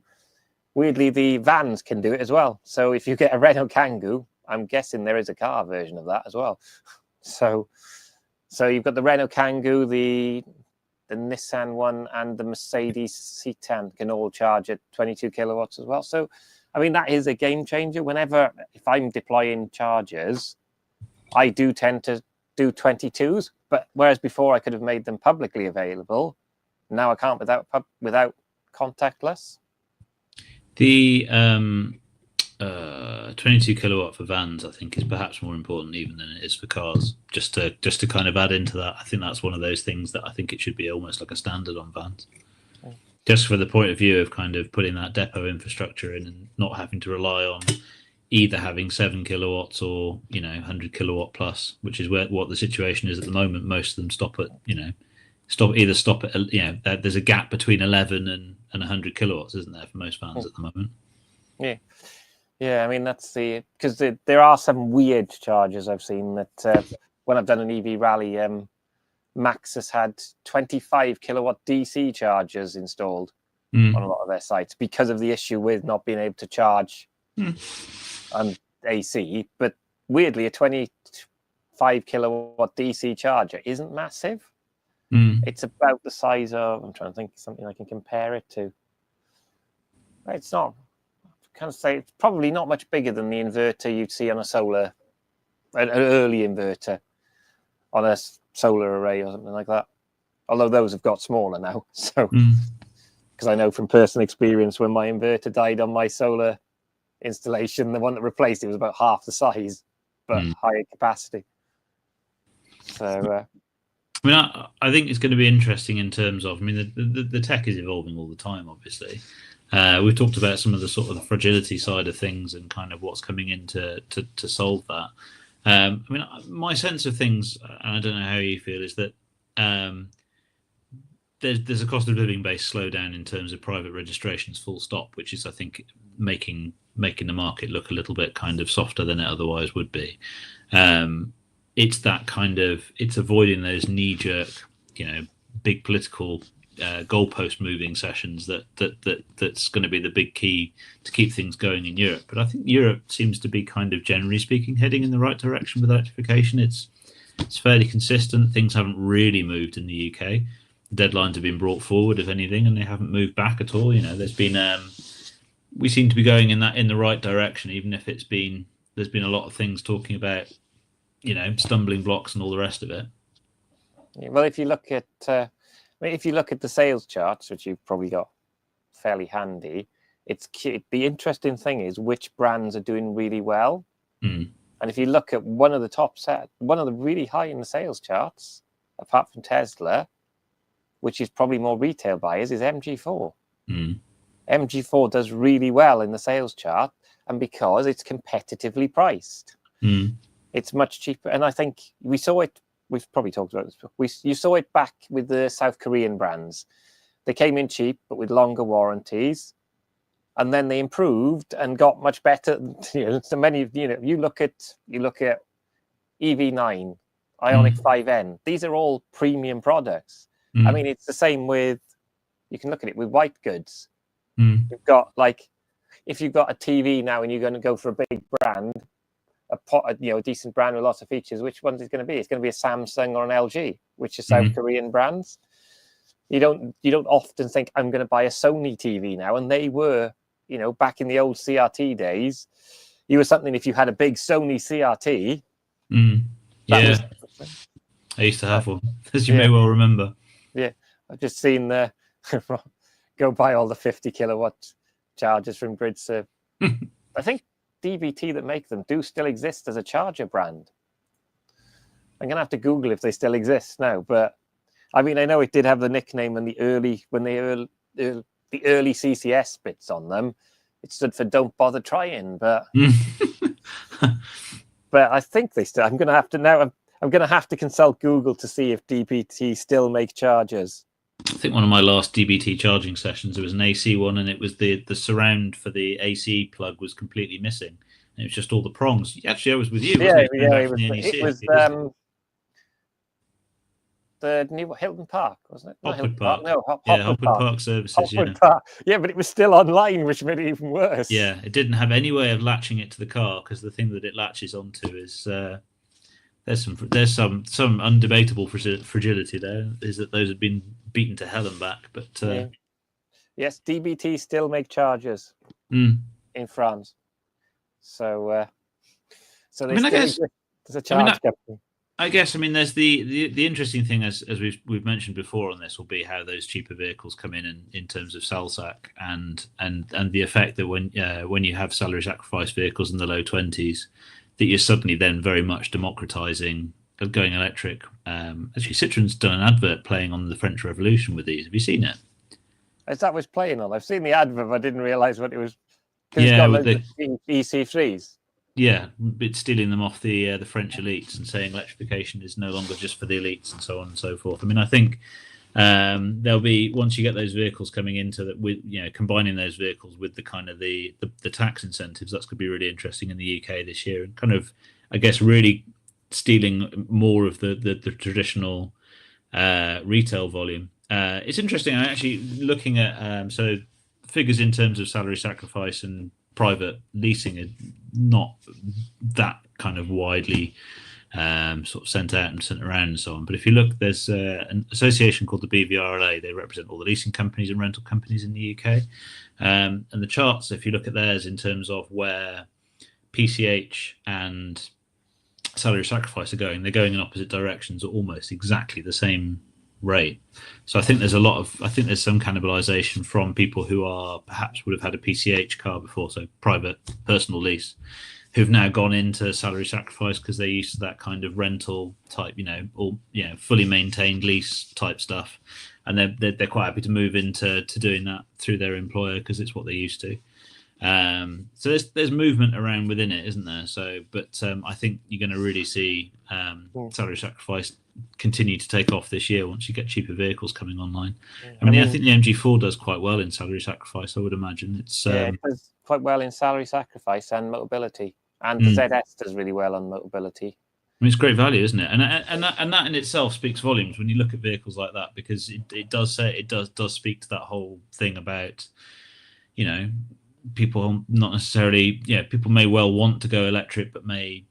Speaker 1: Weirdly, the vans can do it as well. So if you get a Renault Kangoo, I'm guessing there is a car version of that as well. So you've got the Renault Kangoo, the Nissan one, and the Mercedes Citan can all charge at 22 kilowatts as well. So, I mean, that is a game changer. If I'm deploying chargers, I do tend to do 22s, but whereas before I could have made them publicly available, now I can't without contactless.
Speaker 2: The 22 kilowatt for vans, I think, is perhaps more important even than it is for cars. Just to kind of add into that, I think that's one of those things that I think it should be almost like a standard on vans. Okay. Just for the point of view of kind of putting that depot infrastructure in and not having to rely on either having 7 kilowatts or 100 kilowatt plus, which is what the situation is at the moment. Most of them stop at there's a gap between 11 and 100 kilowatts, isn't there, for most vans at the moment?
Speaker 1: Yeah, I mean, that's because there are some weird chargers I've seen that when I've done an EV rally, Max has had 25 kilowatt DC chargers installed on a lot of their sites because of the issue with not being able to charge on AC. But weirdly, a 25 kilowatt DC charger isn't massive. It's about the size of, I'm trying to think of something I can compare it to. It's not. Kind of say it's probably not much bigger than the inverter you'd see on an early inverter on a solar array or something like that. Although those have got smaller now. So, because I know from personal experience, when my inverter died on my solar installation, the one that replaced it was about half the size, but higher capacity. So,
Speaker 2: I mean, I think it's going to be interesting in terms of, I mean, the tech is evolving all the time, obviously. We've talked about some of the sort of the fragility side of things and kind of what's coming in to solve that. I mean, my sense of things, and I don't know how you feel, is that there's a cost of living based slowdown in terms of private registrations, full stop, which is, I think, making the market look a little bit kind of softer than it otherwise would be. It's that kind of, it's avoiding those knee jerk, big political goalpost moving sessions that's going to be the big key to keep things going in Europe. But I think Europe seems to be kind of, generally speaking, heading in the right direction with electrification. It's fairly consistent. Things haven't really moved in the UK. The deadlines have been brought forward, if anything, and they haven't moved back at all. There's been we seem to be going in the right direction, even if there's been a lot of things talking about stumbling blocks and all the rest of it.
Speaker 1: Yeah, well, if you look at the sales charts, which you've probably got fairly handy, the interesting thing is which brands are doing really well. And if you look at one of the really high in the sales charts, apart from Tesla, which is probably more retail buyers, is MG4. MG4 does really well in the sales chart, and because it's competitively priced. It's much cheaper. And I think we saw it, we've probably talked about this before. You saw it back with the South Korean brands. They came in cheap, but with longer warranties. And then they improved and got much better. So many, you look at EV9, Ioniq 5N. These are all premium products. I mean, it's the same with, you can look at it with white goods. You've got if you've got a TV now and you're going to go for a big brand, a decent brand with lots of features, which one is it going to be? It's going to be a Samsung or an LG, which are South Korean brands. You don't often think I'm going to buy a Sony TV now, and they were, back in the old CRT days, you were something if you had a big Sony CRT.
Speaker 2: Yeah, I used to have one, as you may well remember.
Speaker 1: Yeah, I've just seen go buy all the 50 kilowatt chargers from GridServe. I think DVT that make them do still exist as a charger brand. I'm going to have to Google if they still exist now, but I mean, I know it did have the nickname and the early CCS bits on them. It stood for "Don't bother trying," but but I think they still. I'm going to have to consult Google to see if DVT still make chargers.
Speaker 2: I think one of my last DVT charging sessions, it was an AC one, and it was the surround for the AC plug was completely missing. And it was just all the prongs. Actually, I was with you.
Speaker 1: It was the new Hilton Park, wasn't it?
Speaker 2: Hopwood Park.
Speaker 1: No,
Speaker 2: Hopwood Park Services.
Speaker 1: Hopwood Park. Yeah, but it was still online, which made it even worse.
Speaker 2: Yeah, it didn't have any way of latching it to the car, because the thing that it latches onto is there's some undebatable fragility there. Is that those have been beaten to hell and back, but
Speaker 1: yes, DBT still make chargers in France. So there's a charge company.
Speaker 2: I guess there's the interesting thing, as we've mentioned before on this, will be how those cheaper vehicles come in terms of SALSAC and the effect that when you have salary sacrifice vehicles in the low 20s, that you're suddenly then very much democratizing of going electric. Actually, Citroen's done an advert playing on the French Revolution with these. Have you seen it?
Speaker 1: Is that was playing on? I've seen the advert, but I didn't realize what it was.
Speaker 2: Yeah,
Speaker 1: with the EC3s.
Speaker 2: Yeah, it's stealing them off the French elites and saying electrification is no longer just for the elites and so on and so forth. I mean, I think there'll be, once you get those vehicles coming into that, with combining those vehicles with the kind of the tax incentives, that's going to be really interesting in the UK this year, and kind of, I guess, really stealing more of the traditional retail volume. It's interesting. I'm actually looking at so figures in terms of salary sacrifice and private leasing are not that kind of widely sort of sent out and sent around and so on. But if you look, there's an association called the BVRLA. They represent all the leasing companies and rental companies in the UK. And the charts, if you look at theirs in terms of where PCH and salary sacrifice are going, they're going in opposite directions at almost exactly the same rate. So I think there's some cannibalization from people who are perhaps would have had a PCH car before, so private personal lease, who've now gone into salary sacrifice because they're used to that kind of rental type, or fully maintained lease type stuff, and they're quite happy to move into doing that through their employer because it's what they're used to. So there's movement around within it, isn't there? So, but I think you're going to really see salary sacrifice continue to take off this year once you get cheaper vehicles coming online. I think the MG4 does quite well in salary sacrifice. I would imagine it does
Speaker 1: quite well in salary sacrifice and mobility, and the ZS does really well on mobility.
Speaker 2: It's great value, isn't it? And that in itself speaks volumes when you look at vehicles like that, because it does speak to that whole thing about people not necessarily, people may well want to go electric, but may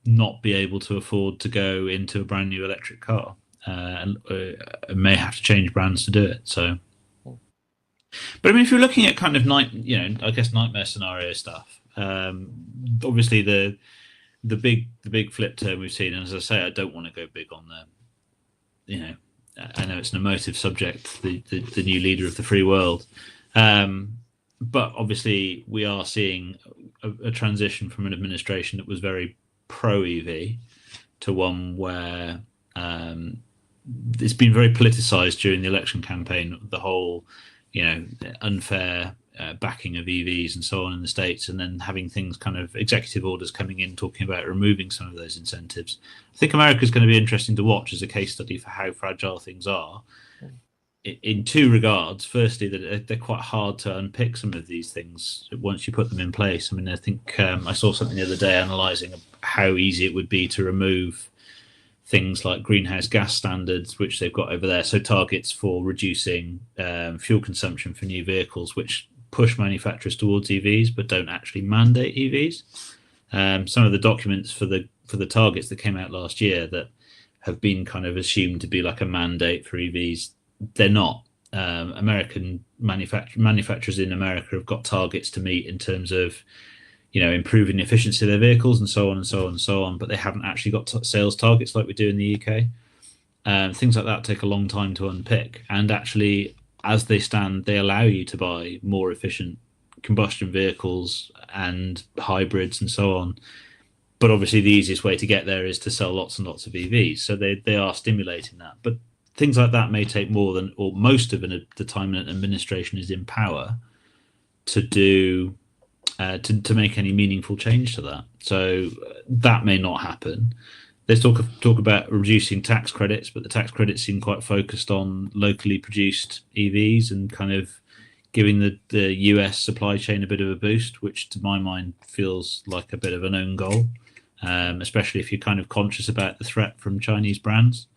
Speaker 2: not be able to afford to go into a brand new electric car, and may have to change brands to do it. So, but if you're looking at kind of nightmare scenario stuff, obviously the big flip turn we've seen, and as I say, I don't want to go big on the, I know it's an emotive subject, the new leader of the free world. But obviously, we are seeing a transition from an administration that was very pro-EV to one where it's been very politicised during the election campaign. The whole, unfair backing of EVs and so on in the States, and then having things kind of executive orders coming in talking about removing some of those incentives. I think America is going to be interesting to watch as a case study for how fragile things are in two regards. Firstly, that they're quite hard to unpick some of these things once you put them in place. I mean, I think I saw something the other day analysing how easy it would be to remove things like greenhouse gas standards, which they've got over there. So targets for reducing fuel consumption for new vehicles, which push manufacturers towards EVs, but don't actually mandate EVs. Some of the documents for the targets that came out last year that have been kind of assumed to be like a mandate for EVs, they're not. American manufacturers in America have got targets to meet in terms of improving the efficiency of their vehicles and so on and so on and so on, but they haven't actually got sales targets like we do in the UK. Things like that take a long time to unpick, and actually, as they stand, they allow you to buy more efficient combustion vehicles and hybrids and so on. But obviously, the easiest way to get there is to sell lots and lots of EVs. So they are stimulating that. But things like that may take more than, or most of the time an administration is in power to do to make any meaningful change to that. So that may not happen. There's talk about reducing tax credits, but the tax credits seem quite focused on locally produced EVs and kind of giving the US supply chain a bit of a boost, which to my mind feels like a bit of an own goal, especially if you're kind of conscious about the threat from Chinese brands.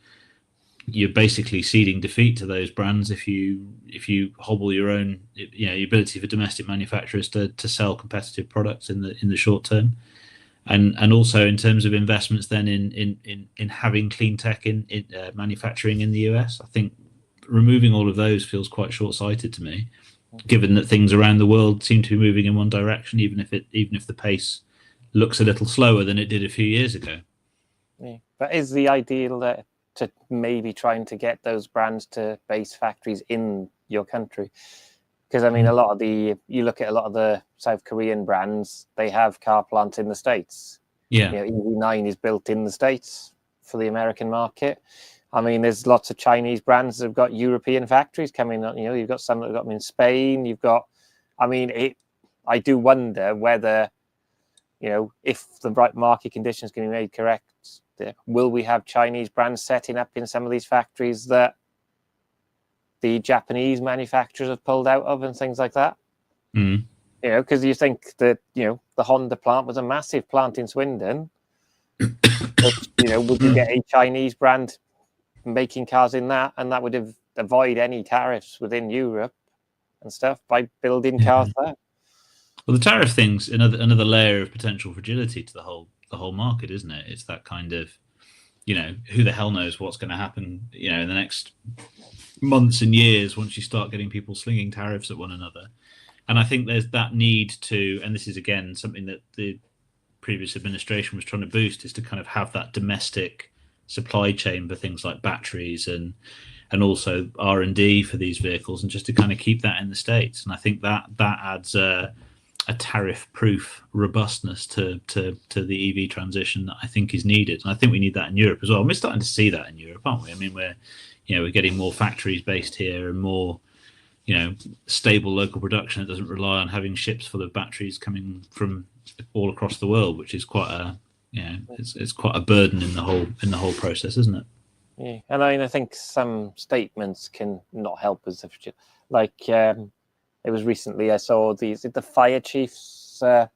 Speaker 2: You're basically ceding defeat to those brands if you hobble your own, your ability for domestic manufacturers to sell competitive products in the short term. And also in terms of investments then in having clean tech in manufacturing in the US, I think removing all of those feels quite short-sighted to me, given that things around the world seem to be moving in one direction, even if the pace looks a little slower than it did a few years ago.
Speaker 1: Yeah. But is the ideal to maybe trying to get those brands to base factories in your country? Because I mean, you look at a lot of the South Korean brands, they have car plants in the States.
Speaker 2: Yeah.
Speaker 1: EV9 is built in the States for the American market. I mean, there's lots of Chinese brands that have got European factories coming up. You've got some that have got them in Spain. I do wonder whether, if the right market conditions can be made correct, will we have Chinese brands setting up in some of these factories that the Japanese manufacturers have pulled out of and things like that? Because you think that, the Honda plant was a massive plant in Swindon. But, would you get a Chinese brand making cars in that, and that would avoid any tariffs within Europe and stuff by building cars there?
Speaker 2: Well, the tariff thing's another layer of potential fragility to the whole market, isn't it? It's that kind of, who the hell knows what's going to happen, in the next months and years once you start getting people slinging tariffs at one another. And I think there's that need to, and this is again something that the previous administration was trying to boost, is to kind of have that domestic supply chain for things like batteries and also R&D for these vehicles, and just to kind of keep that in the States. And I think that adds a tariff-proof robustness to the EV transition that I think is needed. And I think we need that in Europe as well. And we're starting to see that in Europe, aren't we? I mean, we're getting more factories based here and more, stable local production that doesn't rely on having ships full of batteries coming from all across the world, which is quite a, it's quite a burden in the whole process, isn't it?
Speaker 1: Yeah, and I think some statements can not help us. Like it was recently I saw the fire chiefs, the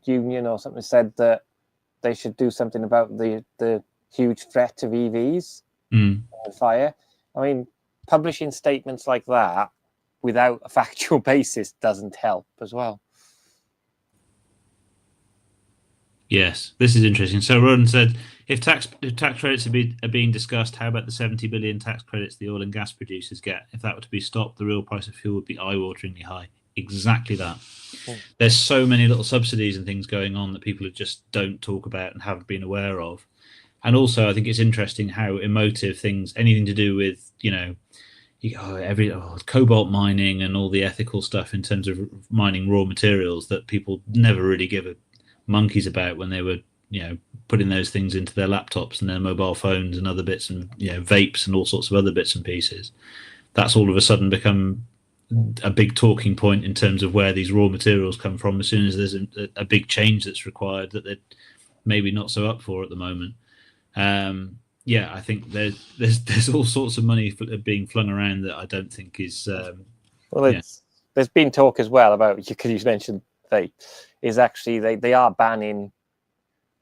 Speaker 1: union or something, said that they should do something about the huge threat of EVs and fire. I mean, publishing statements like that without a factual basis doesn't help as well.
Speaker 2: Yes, this is interesting. So Ron said, if tax credits are being discussed, how about the 70 billion tax credits the oil and gas producers get? If that were to be stopped, the real price of fuel would be eye-wateringly high. Exactly that. There's so many little subsidies and things going on that people just don't talk about and haven't been aware of. And also, I think it's interesting how emotive things, anything to do with, cobalt mining and all the ethical stuff in terms of mining raw materials that people never really give a monkeys about when they were, putting those things into their laptops and their mobile phones and other bits and, vapes and all sorts of other bits and pieces. that's all of a sudden become a big talking point in terms of where these raw materials come from. As soon as there's a big change that's required that they're maybe not so up for at the moment. I think there's all sorts of money being flung around that I don't think is.
Speaker 1: There's been talk as well about, because you mentioned vape, is actually they are banning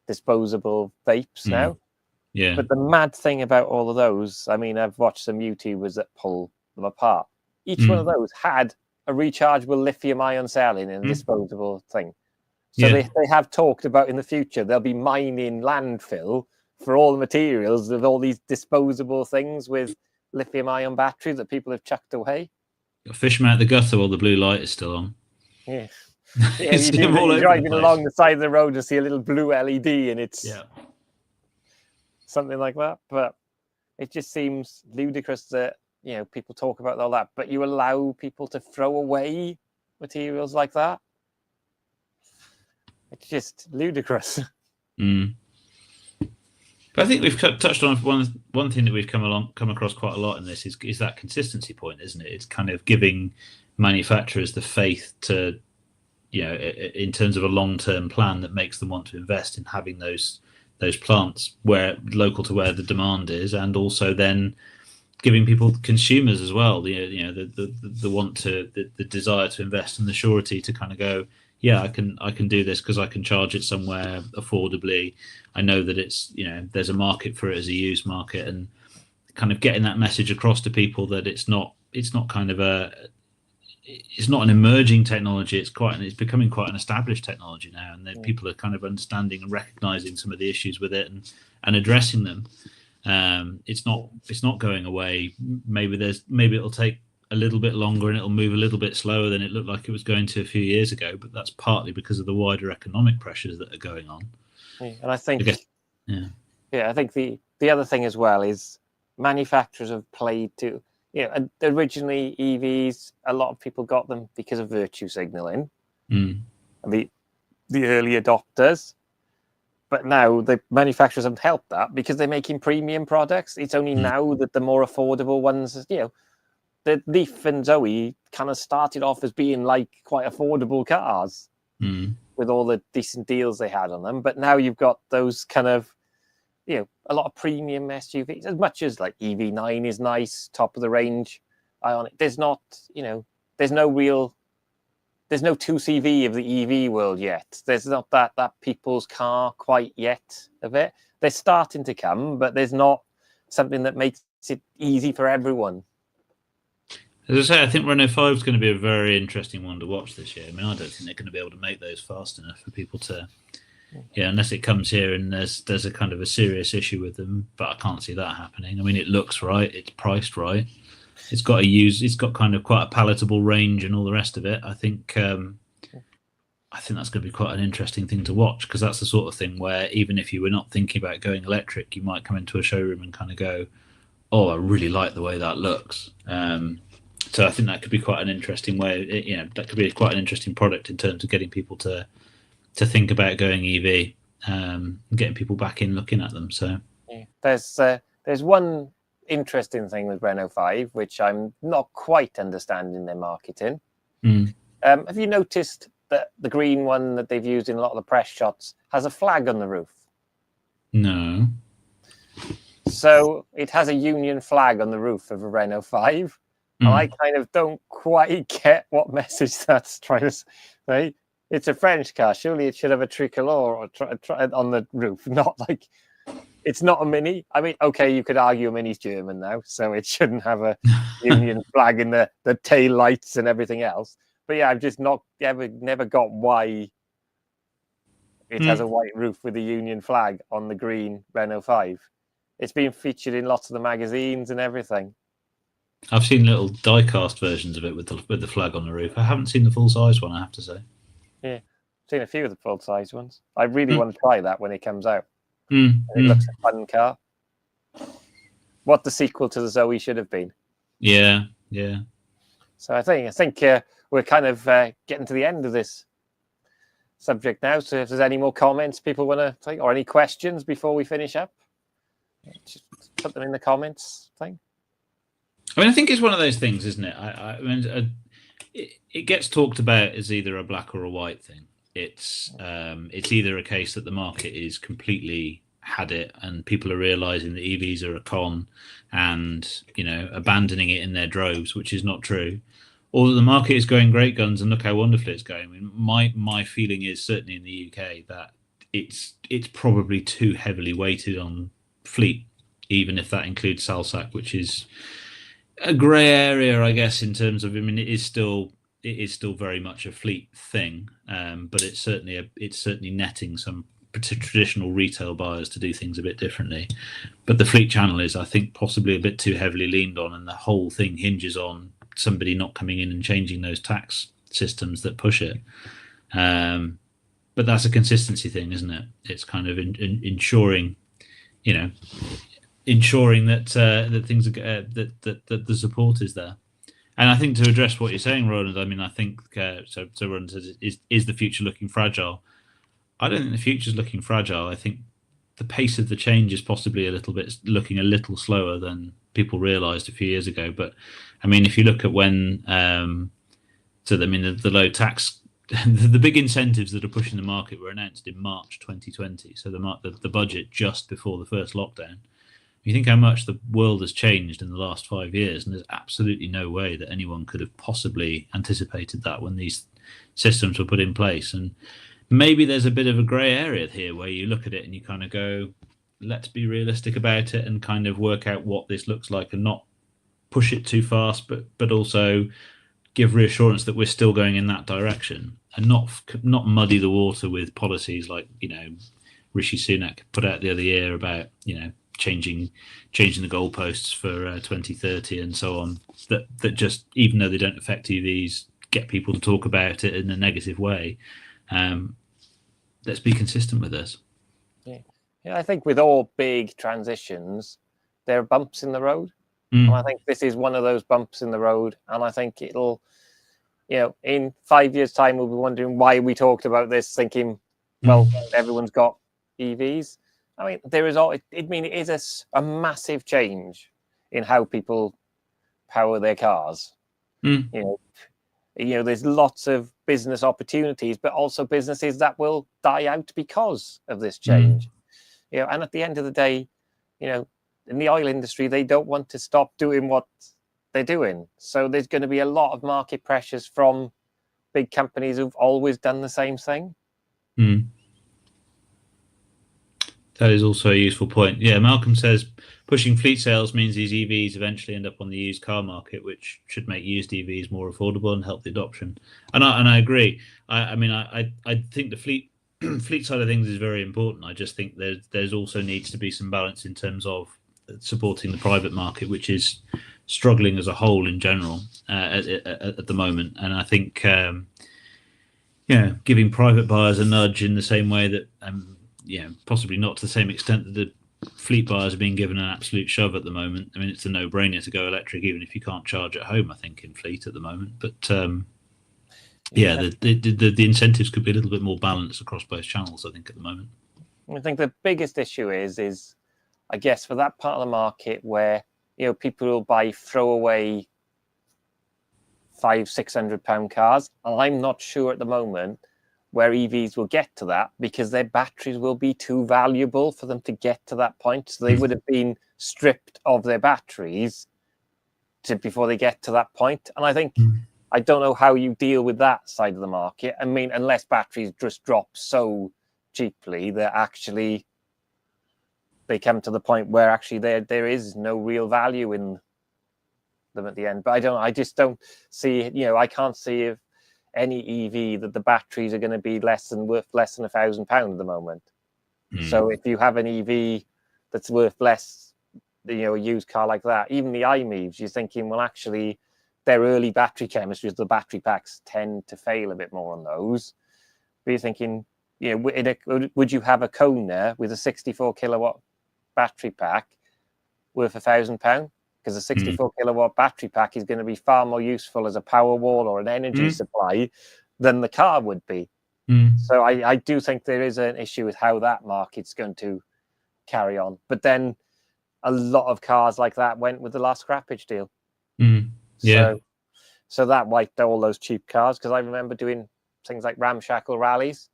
Speaker 1: disposable vapes now.
Speaker 2: Yeah.
Speaker 1: But the mad thing about all of those, I mean, I've watched some YouTubers that pull them apart. Each one of those had a rechargeable lithium-ion cell in a disposable thing. So they have talked about in the future they'll be mining landfill for all the materials of all these disposable things with lithium-ion batteries that people have chucked away.
Speaker 2: Fish them out the gutter while the blue light is still on.
Speaker 1: Yeah, you're driving along the side of the road to see a little blue LED, and it's something like that. But it just seems ludicrous that people talk about all that, but you allow people to throw away materials like that. It's just ludicrous.
Speaker 2: But I think we've touched on one thing that we've come across quite a lot in this is that consistency point, isn't it? It's kind of giving manufacturers the faith to, in terms of a long-term plan that makes them want to invest in having those plants where local to where the demand is, and also then giving people, consumers as well, the want to, the desire to invest and the surety to kind of go, I can do this because I can charge it somewhere affordably. I know that it's, there's a market for it as a used market, and kind of getting that message across to people that it's not kind of it's not an emerging technology. It's becoming quite an established technology now, and then people are kind of understanding and recognizing some of the issues with it and addressing them. It's not going away. Maybe it'll take a little bit longer and it'll move a little bit slower than it looked like it was going to a few years ago, but that's partly because of the wider economic pressures that are going on.
Speaker 1: And I think I think the other thing as well is manufacturers have played to, originally EVs, a lot of people got them because of virtue signaling, the early adopters. But now the manufacturers have helped that because they're making premium products. It's only now that the more affordable ones, the Leaf and Zoe kind of started off as being like quite affordable cars with all the decent deals they had on them. But now you've got those kind of, a lot of premium SUVs, as much as like EV9 is nice, top of the range. Ioniq, there's not, there's no 2CV of the EV world yet. There's not that people's car quite yet of it. They're starting to come, but there's not something that makes it easy for everyone.
Speaker 2: As I say, I think Renault 5 is going to be a very interesting one to watch this year. I mean, I don't think they're going to be able to make those fast enough for people to, unless it comes here and there's a kind of a serious issue with them. But I can't see that happening. I mean, it looks right, it's priced right, it's got kind of quite a palatable range and all the rest of it. I think that's going to be quite an interesting thing to watch, because that's the sort of thing where even if you were not thinking about going electric, you might come into a showroom and kind of go, "Oh, I really like the way that looks." So I think that could be quite an interesting way. That could be quite an interesting product in terms of getting people to think about going EV, and getting people back in looking at them. So
Speaker 1: there's one interesting thing with Renault 5, which I'm not quite understanding their marketing. Have you noticed that the green one that they've used in a lot of the press shots has a flag on the roof?
Speaker 2: No.
Speaker 1: So it has a Union flag on the roof of a Renault 5. And I kind of don't quite get what message that's trying to say. It's a French car. Surely it should have a tricolor on the roof, not like... It's not a Mini. I mean, okay, you could argue a Mini's German now, so it shouldn't have a Union flag in the tail lights and everything else. But yeah, I've just never got why it has a white roof with a Union flag on the green Renault 5. It's been featured in lots of the magazines and everything.
Speaker 2: I've seen little die-cast versions of it with the flag on the roof. I haven't seen the full-size one, I have to say.
Speaker 1: Yeah, I've seen a few of the full-size ones. I really want to try that when it comes out. It looks a fun car. What the sequel to the Zoe should have been.
Speaker 2: Yeah.
Speaker 1: So I think we're kind of getting to the end of this subject now. So if there's any more comments people want to take, or any questions before we finish up, just put them in the comments thing.
Speaker 2: I mean, I think it's one of those things, isn't it? I mean, it gets talked about as either a black or a white thing. It's either a case that the market is completely had it and people are realizing that EVs are a con and abandoning it in their droves, which is not true, or that the market is going great guns and look how wonderfully it's going. I mean, my feeling is certainly in the UK that it's probably too heavily weighted on fleet, even if that includes Salsac, which is a grey area, I guess, in terms of. I mean, it is still very much a fleet thing, but it's certainly netting some traditional retail buyers to do things a bit differently. But the fleet channel is, I think, possibly a bit too heavily leaned on, and the whole thing hinges on somebody not coming in and changing those tax systems that push it. But that's a consistency thing, isn't it? It's kind of ensuring, ensuring that that things are, that the support is there. And I think to address what you're saying, Roland, I mean, I think so. Roland says, "Is the future looking fragile?" I don't think the future is looking fragile. I think the pace of the change is possibly looking a little slower than people realised a few years ago. But I mean, if you look at when, the low tax, the big incentives that are pushing the market were announced in March 2020. So the budget just before the first lockdown. You think how much the world has changed in the last 5 years, and there's absolutely no way that anyone could have possibly anticipated that when these systems were put in place. And maybe there's a bit of a grey area here where you look at it and you kind of go, let's be realistic about it and kind of work out what this looks like and not push it too fast, but also give reassurance that we're still going in that direction and not muddy the water with policies like, Rishi Sunak put out the other year about, changing the goalposts for 2030 and so on, that just, even though they don't affect EVs, get people to talk about it in a negative way. Let's be consistent with this.
Speaker 1: Yeah, I think with all big transitions, there are bumps in the road. And I think this is one of those bumps in the road. And I think it'll, in 5 years' time, we'll be wondering why we talked about this, thinking, well, everyone's got EVs. I mean, there is all. It is a massive change in how people power their cars. There's lots of business opportunities, but also businesses that will die out because of this change. And at the end of the day, in the oil industry, they don't want to stop doing what they're doing. So there's going to be a lot of market pressures from big companies who've always done the same thing.
Speaker 2: That is also a useful point. Yeah, Malcolm says pushing fleet sales means these EVs eventually end up on the used car market, which should make used EVs more affordable and help the adoption. And I agree. I think the fleet side of things is very important. I just think there's also needs to be some balance in terms of supporting the private market, which is struggling as a whole in general at the moment. And I think giving private buyers a nudge in the same way that possibly not to the same extent that the fleet buyers are being given an absolute shove at the moment. I mean, it's a no-brainer to go electric, even if you can't charge at home, I think, in fleet at the moment. But the incentives could be a little bit more balanced across both channels, I think, at the moment.
Speaker 1: I think the biggest issue is I guess, for that part of the market where, people will buy throwaway £500-600 cars. And I'm not sure at the moment where EVs will get to that, because their batteries will be too valuable for them to get to that point. So they would have been stripped of their batteries before they get to that point. And I think, I don't know how you deal with that side of the market. I mean, unless batteries just drop so cheaply that actually they come to the point where actually there is no real value in them at the end. But I just don't see, I can't see if any EV that the batteries are going to be worth less than £1,000 at the moment. So if you have an EV that's worth less, a used car like that, even the iMEVs, you're thinking, well, actually, their early battery chemistries, the battery packs tend to fail a bit more on those. But you're thinking, would you have a Kona with a 64 kilowatt battery pack worth £1,000? Because a 64 kilowatt battery pack is going to be far more useful as a power wall or an energy supply than the car would be. So I do think there is an issue with how that market's going to carry on. But then a lot of cars like that went with the last scrappage deal.
Speaker 2: Yeah.
Speaker 1: So that wiped all those cheap cars, because I remember doing things like ramshackle rallies,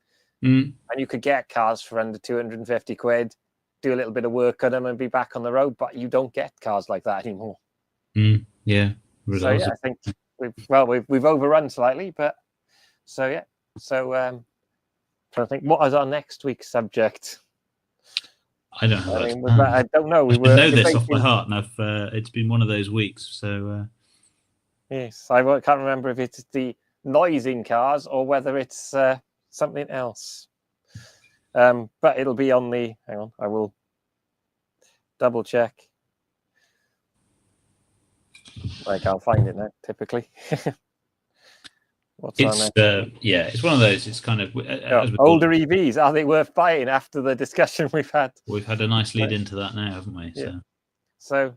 Speaker 2: Mm.
Speaker 1: and you could get cars for under 250 quid, do a little bit of work on them and be back on the road, but you don't get cars like that anymore.
Speaker 2: Yeah.
Speaker 1: So yeah, I think we've overrun slightly, but so yeah. So trying to think, what is our next week's subject?
Speaker 2: I don't know.
Speaker 1: I don't know.
Speaker 2: I know this off by heart, and it's been one of those weeks. So
Speaker 1: yes, I can't remember if it's the noise in cars or whether it's something else. But it'll be on the. Hang on, I will double check. I can't find it now. Typically,
Speaker 2: it's one of those. It's kind of
Speaker 1: older EVs. Are they worth buying? After the discussion we've had
Speaker 2: a nice lead into that now, haven't we?
Speaker 1: Yeah. So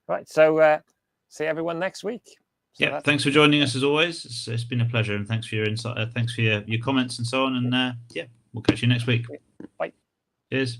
Speaker 1: right. So see everyone next week. So
Speaker 2: thanks for joining us as always. It's been a pleasure, and thanks for your insight. Thanks for your comments and so on. And we'll catch you next week.
Speaker 1: Bye.
Speaker 2: Cheers.